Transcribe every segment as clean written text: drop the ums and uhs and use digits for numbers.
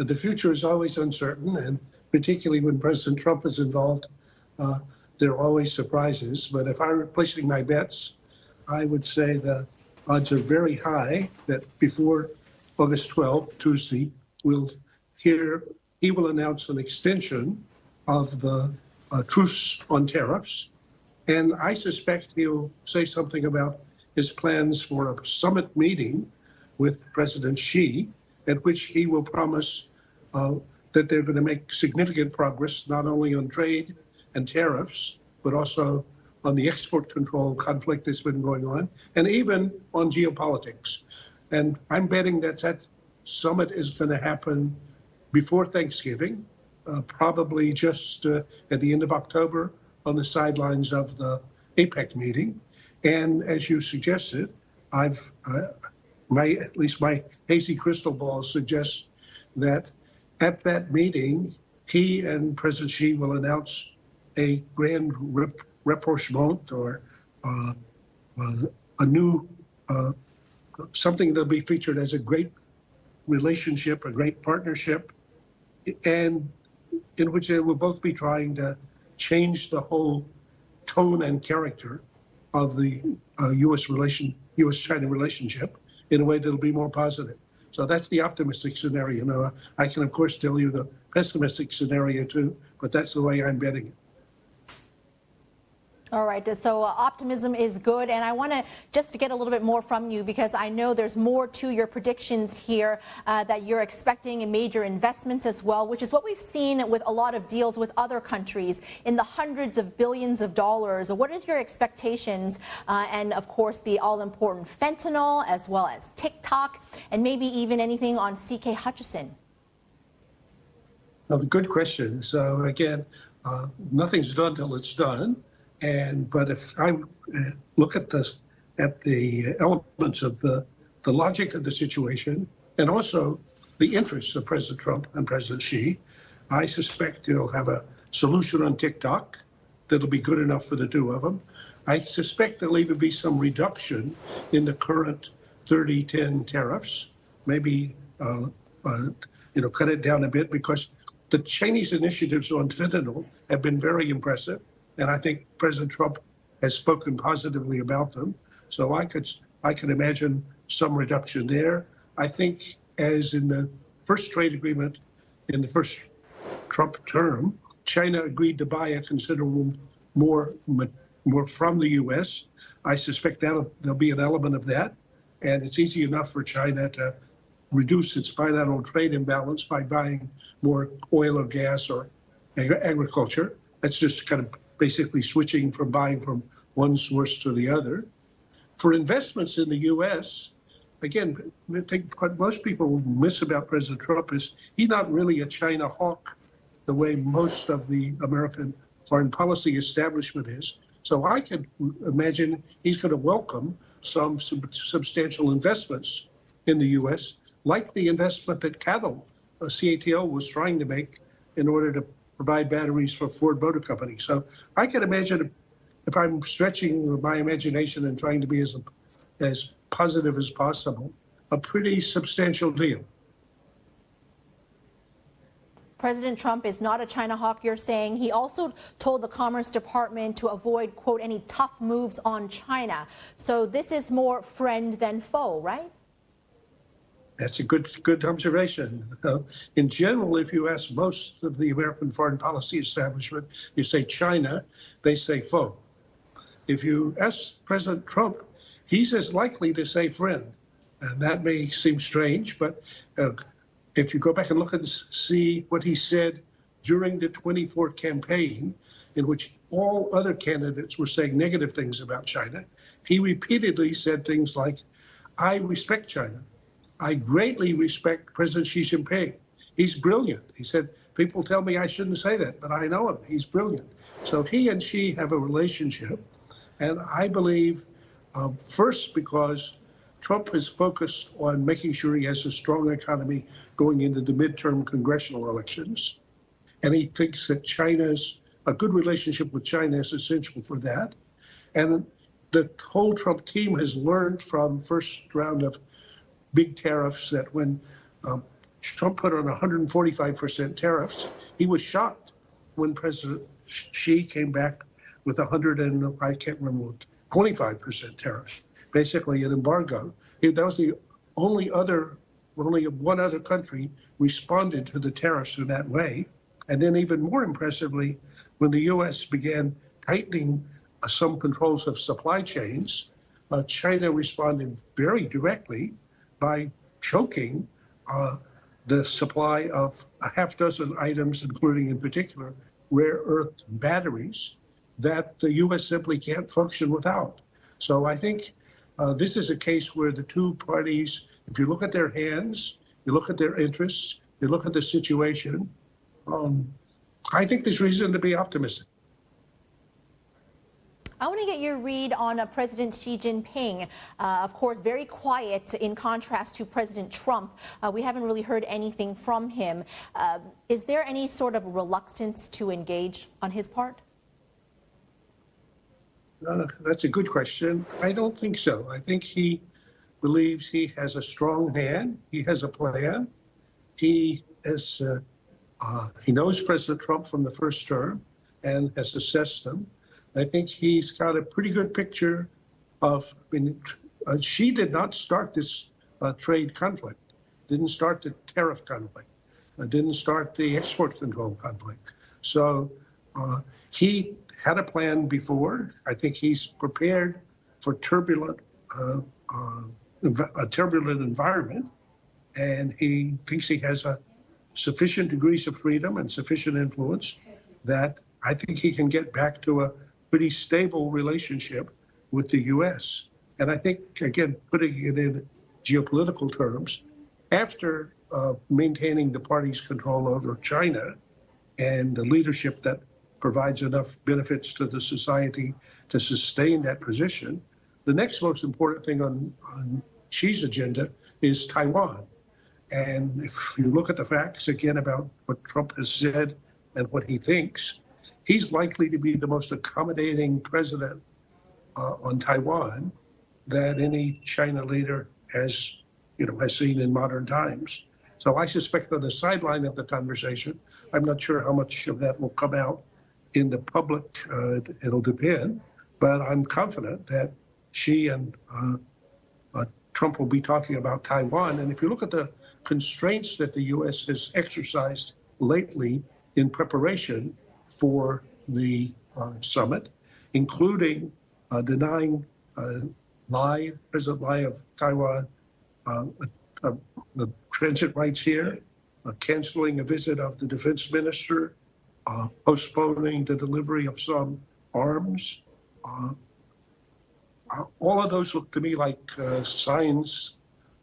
the future is always uncertain, and particularly when President Trump is involved, there are always surprises. But if I were placing my bets, I would say the odds are very high that before August 12th, Tuesday, he will announce an extension of the truce on tariffs. And I suspect he'll say something about his plans for a summit meeting with President Xi, at which he will promise that they're going to make significant progress, not only on trade and tariffs, but also on the export control conflict that's been going on, and even on geopolitics. And I'm betting that summit is going to happen before Thanksgiving, probably just at the end of October on the sidelines of the APEC meeting. And as you suggested, at least my hazy crystal ball suggests that at that meeting, he and President Xi will announce a grand rapprochement, or a new something that'll be featured as a great relationship, a great partnership, and in which they will both be trying to change the whole tone and character of the U.S.-China relationship in a way that'll be more positive. So that's the optimistic scenario. Now, I can, of course, tell you the pessimistic scenario too, but that's the way I'm betting it. All right, so optimism is good, and I want to just get a little bit more from you, because I know there's more to your predictions here, that you're expecting major investments as well, which is what we've seen with a lot of deals with other countries in the hundreds of billions of dollars. What is your expectations, and of course the all-important fentanyl, as well as TikTok, and maybe even anything on CK Hutchison? Well, good question. So again, nothing's done till it's done. But if I look at the elements of the logic of the situation, and also the interests of President Trump and President Xi, I suspect he'll have a solution on TikTok that'll be good enough for the two of them. I suspect there'll even be some reduction in the current 30-10 tariffs, maybe cut it down a bit, because the Chinese initiatives on fentanyl have been very impressive. And I think President Trump has spoken positively about them. So I can imagine some reduction there. I think, as in the first trade agreement in the first Trump term, China agreed to buy a considerable more from the U.S. I suspect there'll be an element of that. And it's easy enough for China to reduce its bilateral trade imbalance by buying more oil or gas or agriculture. That's just kind of basically switching from buying from one source to the other. For investments in the U.S., again, I think what most people miss about President Trump is he's not really a China hawk the way most of the American foreign policy establishment is. So I could imagine he's going to welcome some substantial investments in the U.S., like the investment that CATL was trying to make in order to provide batteries for Ford Motor Company. So I can imagine, if I'm stretching my imagination and trying to be as positive as possible, a pretty substantial deal. President Trump is not a China hawk, you're saying. He also told the Commerce Department to avoid, quote, any tough moves on China. So this is more friend than foe, right? That's a good observation. In general, if you ask most of the American foreign policy establishment, you say China, they say foe. If you ask President Trump, he's as likely to say friend. And that may seem strange, but if you go back and look and see what he said during the 24 campaign, in which all other candidates were saying negative things about China, he repeatedly said things like, I respect China. I greatly respect President Xi Jinping. He's brilliant. He said, people tell me I shouldn't say that, but I know him. He's brilliant. So he and Xi have a relationship. And I believe, first, because Trump is focused on making sure he has a strong economy going into the midterm congressional elections. And he thinks that a good relationship with China is essential for that. And the whole Trump team has learned from first round of big tariffs that when Trump put on 145% tariffs. He was shocked when President Xi came back with 100 and I can't remember what, 25% tariffs, basically an embargo. That was the only one other country responded to the tariffs in that way. And then even more impressively, when the U.S. began tightening some controls of supply chains, China responded very directly by choking the supply of a half dozen items, including in particular rare earth batteries, that the U.S. simply can't function without. So I think this is a case where the two parties, if you look at their hands, you look at their interests, you look at the situation, I think there's reason to be optimistic. I want to get your read on President Xi Jinping. Of course, very quiet in contrast to President Trump. We haven't really heard anything from him. Is there any sort of reluctance to engage on his part? That's a good question. I don't think so. I think he believes he has a strong hand. He has a plan. He knows President Trump from the first term and has assessed him. I think he's got a pretty good picture of, Xi did not start this trade conflict, didn't start the tariff conflict, didn't start the export control conflict. So he had a plan before. I think he's prepared for a turbulent environment, and he thinks he has sufficient degrees of freedom and sufficient influence that I think he can get back to a pretty stable relationship with the U.S. And I think, again, putting it in geopolitical terms, after maintaining the party's control over China and the leadership that provides enough benefits to the society to sustain that position, the next most important thing on Xi's agenda is Taiwan. And if you look at the facts, again, about what Trump has said and what he thinks, he's likely to be the most accommodating president on Taiwan that any China leader has seen in modern times. So I suspect on the sideline of the conversation, I'm not sure how much of that will come out in the public. It'll depend, but I'm confident that Xi and Trump will be talking about Taiwan. And if you look at the constraints that the U.S. has exercised lately in preparation for the summit, including denying President Lai of Taiwan the transit rights here, canceling a visit of the defense minister, postponing the delivery of some arms. All of those look to me like signs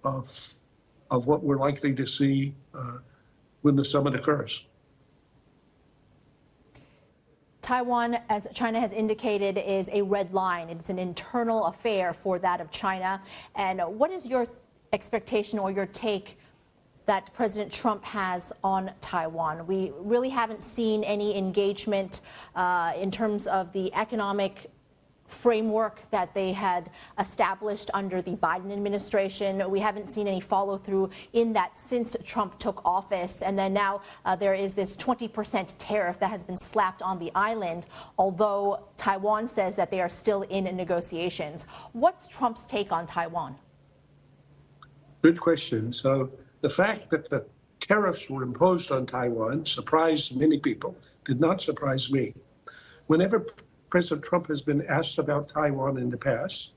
of what we're likely to see when the summit occurs. Taiwan, as China has indicated, is a red line. It's an internal affair for that of China. And what is your expectation or your take that President Trump has on Taiwan? We really haven't seen any engagement in terms of the economic framework that they had established under the Biden administration. We haven't seen any follow through in that since Trump took office. And then now there is this 20% tariff that has been slapped on the island, although Taiwan says that they are still in negotiations. What's Trump's take on Taiwan? Good question. So the fact that the tariffs were imposed on Taiwan surprised many people, did not surprise me. Whenever President Trump has been asked about Taiwan in the past,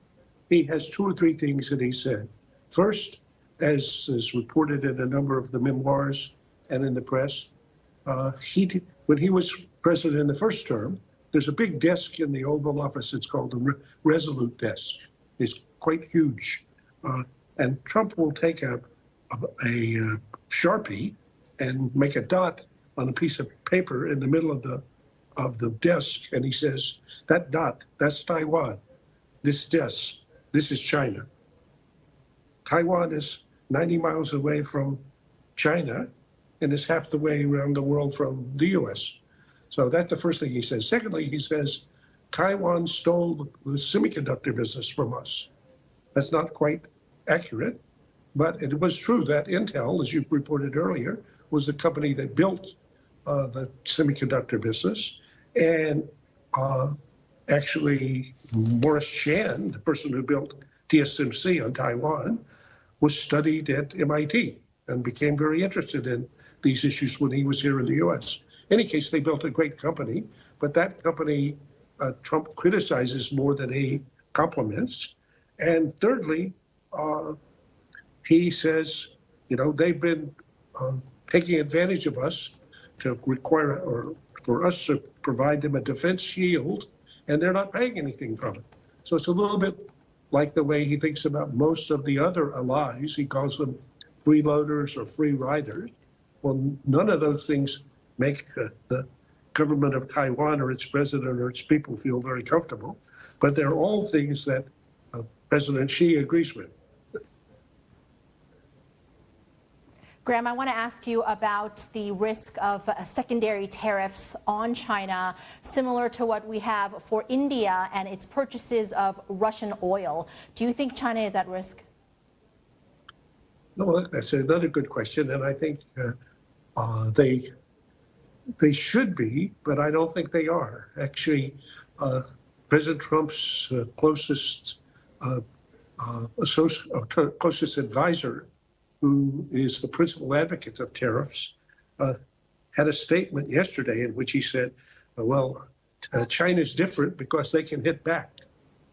he has two or three things that he said. First, as is reported in a number of the memoirs and in the press, when he was president in the first term, there's a big desk in the Oval Office. It's called the Resolute Desk. It's quite huge. And Trump will take a Sharpie and make a dot on a piece of paper in the middle of the desk, and he says, that dot, that's Taiwan. This desk, this is China. Taiwan is 90 miles away from China and is half the way around the world from the U.S. So that's the first thing he says. Secondly, he says, Taiwan stole the semiconductor business from us. That's not quite accurate, But it was true that Intel, as you reported earlier, was the company that built the semiconductor business. And actually, Morris Chan, the person who built TSMC on Taiwan, was studied at MIT and became very interested in these issues when he was here in the U.S. In any case, they built a great company, but that company Trump criticizes more than he compliments. And thirdly, he says, they've been taking advantage of us to require, or for us to provide them a defense shield, and they're not paying anything from it. So it's a little bit like the way he thinks about most of the other allies. He calls them freeloaders or free riders. Well, none of those things make the government of Taiwan or its president or its people feel very comfortable, but they're all things that President Xi agrees with. Graham, I want to ask you about the risk of secondary tariffs on China, similar to what we have for India and its purchases of Russian oil. Do you think China is at risk? No, that's another good question, and I think they should be, but I don't think they are. Actually, President Trump's closest advisor, who is the principal advocate of tariffs, had a statement yesterday in which he said, China's different because they can hit back.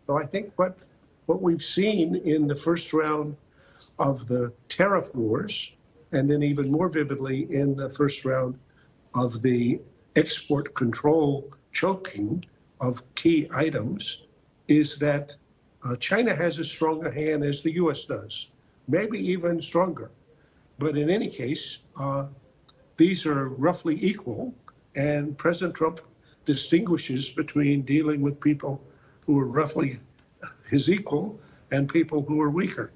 So I think what we've seen in the first round of the tariff wars, and then even more vividly in the first round of the export control choking of key items, is that China has as strong a hand as the U.S. does, maybe even stronger. But in any case, these are roughly equal, and President Trump distinguishes between dealing with people who are roughly his equal and people who are weaker.